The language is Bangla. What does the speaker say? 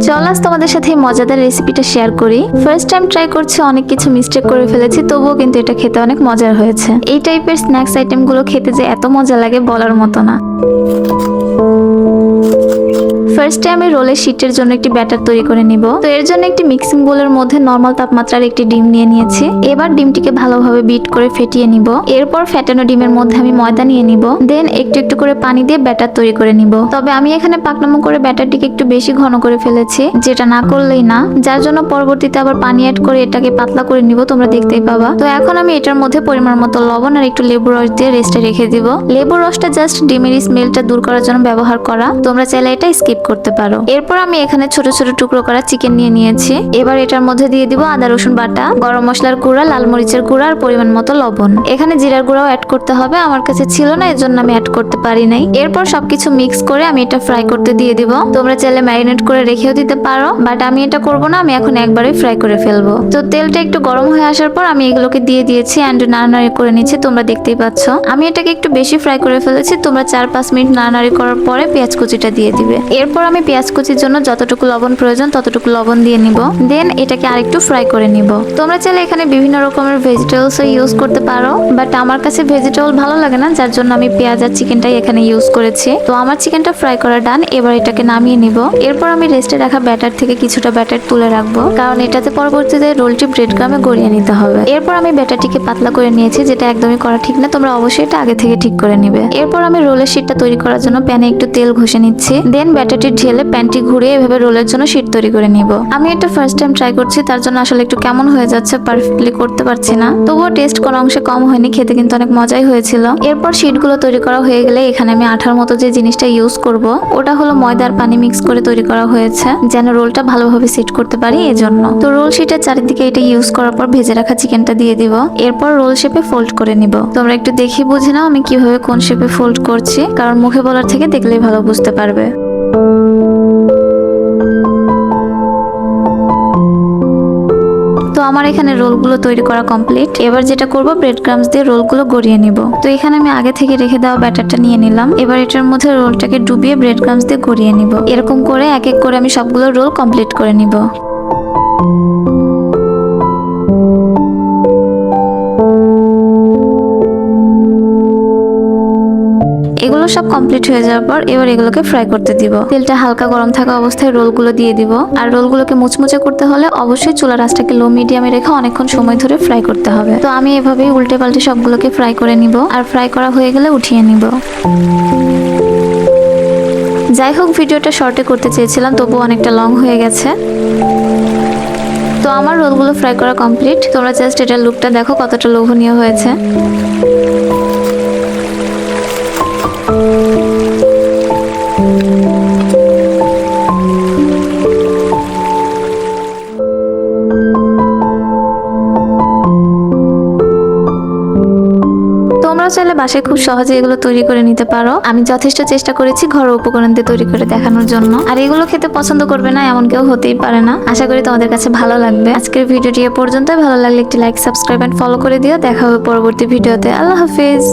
চল আজ তোমাদের সাথে এই মজাদার রেসিপিটা শেয়ার করি। ফার্স্ট টাইম ট্রাই করছি, অনেক কিছু মিস্টেক করে ফেলেছি, তবুও কিন্তু এটা খেতে অনেক মজার হয়েছে। এই টাইপের স্ন্যাক্স আইটেম গুলো খেতে যে এত মজা লাগে বলার মতো না। ফার্স্টে আমি রোলের শীটের জন্য একটি ব্যাটার তৈরি করে নিব। তো এর জন্য একটি মিক্সিং বোলের মধ্যে নরমাল তাপমাত্রার একটি ডিম নিয়ে নিয়েছি। এবার ডিমটিকে ভালোভাবে বিট করে ফেটিয়ে নিব। এরপর ফেটানো ডিমের মধ্যে আমি ময়দা নিয়ে নিব। দেন একটু একটু করে পানি দিয়ে ব্যাটার তৈরি করে নিব। তবে আমি এখানে পাকনামো করে ব্যাটারটিকে একটু বেশি ঘন করে ফেলেছি, যেটা না করলেই না, যার জন্য পরবর্তীতে আবার পানি অ্যাড করে এটাকে পাতলা করে নিব, তোমরা দেখতেই পাবা। তো এখন আমি এটার মধ্যে পরিমাণ মতো লবণ আর একটু লেবু রস দিয়ে রেস্টে রেখে দিব। লেবুর রসটা জাস্ট ডিমের স্মেলটা দূর করার জন্য ব্যবহার করা, তোমরা চাইলে এটা স্কিপ করতে পারো। এরপর আমি এখানে ছোট ছোট টুকরো করা চিকেন নিয়ে নিয়েছি। এবার এটার মধ্যে দিয়ে দিব আদা রসুন বাটা, গরম মশলার গুঁড়া, লাল মরিচের গুঁড়া আর পরিমাণ মতো লবণ। এখানে জিরার গুঁড়াও অ্যাড করতে হবে, আমার কাছে ছিল না এজন্য আমি অ্যাড করতে পারি নাই। এরপর সবকিছু মিক্স করে আমি এটা ফ্রাই করতে দিয়ে দিব। তোমরা চাইলে ম্যারিনেট করে রেখেও দিতে পারো, বাট আমি এটা করব না, আমি এখন একবারে ফ্রাই করে ফেলবো। তো তেলটা একটু গরম হয়ে আসার পর আমি এগুলোকে দিয়ে দিয়েছি এন্ড নাড়ানাড়ি করে নিচ্ছি, তোমরা দেখতেই পাচ্ছ। আমি এটাকে একটু বেশি ফ্রাই করে ফেলেছি। তোমরা 4-5 মিনিট নাড়ানাড়ি করার পরে পেঁয়াজ কুচিটা দিয়ে দিবে। এরপর আমি পেঁয়াজ কুচির জন্য যতটুকু লবণ প্রয়োজন ততটুকু লবণ দিয়ে নিব। দেন এটাকে আরেকটু ফ্রাই করে নিব। তোমরা চাইলে এখানে বিভিন্ন রকমের ভেজিটেবলস ইউজ করতে পারো, বাট আমার কাছে ভেজিটেবল ভালো লাগে না, যার জন্য আমি পেঁয়াজ আর চিকেনটাই এখানে ইউজ করেছি। তো আমার চিকেনটা ফ্রাই করা ডান। এবার এটাকে নামিয়ে নিব। এরপর আমি রেস্টে রাখা ব্যাটার থেকে কিছুটা ব্যাটার তুলে রাখবো, কারণ এটাতে পরবর্তীতে রোলটি ব্রেড ক্রামে গড়িয়ে নিতে হবে। এরপর আমি ব্যাটারটিকে পাতলা করে নিয়েছি, যেটা একদমই করা ঠিক না, তোমরা অবশ্যই এটা আগে থেকে ঠিক করে নিবে। এরপর আমি রোলের শীটটা তৈরি করার জন্য প্যানে একটু তেল ঘষে নিচ্ছি। দেন ব্যাটারটি ঢেলে প্যানটি ঘুরিয়ে এভাবে রোলের জন্য শীট তৈরি করে নিব। আমি এটা ফার্স্ট টাইম ট্রাই করছি, তার জন্য আসলে একটু কেমন হয়ে যাচ্ছে, পারফেক্টলি করতে পারছি না, তবুও টেস্ট কোনো অংশে কম হয়নি, খেতে কিন্তু অনেক মজাই হয়েছিল। এরপর শীটগুলো তৈরি করা হয়ে গেলে এখানে আমি আঠার মতো যে জিনিসটা ইউজ করব, ওটা হলো ময়দার পানি মিক্স করে তৈরি করা হয়েছে, যেন রোলটা ভালোভাবে সেট করতে পারি এজন্য। তো রোল শীটের চারিদিকে এটা ইউজ করার পর ভেজে রাখা চিকেনটা দিয়ে দিব। এরপর রোল শেপে ফোল্ড করে নিব। তোমরা একটু দেখে বুঝে নাও আমি কিভাবে কোন শেপে ফোল্ড করছি, কারণ মুখে বলার থেকে দেখলেই ভালো বুঝতে পারবে। তো আমার এখানে রোলগুলো তৈরি করা কমপ্লিট। এবার যেটা করব, ব্রেড ক্রামস দিয়ে রোলগুলো গড়িয়ে নিব। তো এখানে আমি আগে থেকে রেখে দেওয়া ব্যাটারটা নিয়ে নিলাম। এবার এটার মধ্যে রোলটাকে ডুবিয়ে ব্রেড ক্রামস দিয়ে গড়িয়ে নিব। এরকম করে এক এক করে আমি সবগুলো রোল কমপ্লিট করে নিব। এগুলো সব কমপ্লিট হয়ে যাওয়ার পর এবার এগুলোকে ফ্রাই করতে দিব। তেলটা হালকা গরম থাকা অবস্থায় রোলগুলো দিয়ে দিব। আর রোলগুলোকে মুচমুচে করতে হলে অবশ্যই চুলার আঁচটাকে লো মিডিয়ামে রেখে অনেকক্ষণ সময় ধরে ফ্রাই করতে হবে। তো আমি এভাবেই উল্টে পাল্টে সবগুলোকে ফ্রাই করে নিব। আর ফ্রাই করা হয়ে গেলে উঠিয়ে নিব। যাই হোক, ভিডিওটা শর্টে করতে চেয়েছিলাম, তবু অনেকটা লং হয়ে গেছে। তো আমার রোলগুলো ফ্রাই করা কমপ্লিট। তোমরা জাস্ট এটার লুকটা দেখো কতটা লোভনীয় হয়েছে। তোমরা চাইলে বাসায় খুব সহজে এগুলো তৈরি করে নিতে পারো। আমি যথেষ্ট চেষ্টা করেছি ঘরোয়া উপকরণ দিয়ে তৈরি করে দেখানোর জন্য। আর এগুলো খেতে পছন্দ করবে না এমন কেউ হতেই পারে না। আশা করি তোমাদের কাছে ভালো লাগবে। আজকের ভিডিওটি এ পর্যন্ত। ভালো লাগলে একটি লাইক, সাবস্ক্রাইব এন্ড ফলো করে দিও। দেখা হবে পরবর্তী ভিডিওতে। আল্লাহ হাফেজ।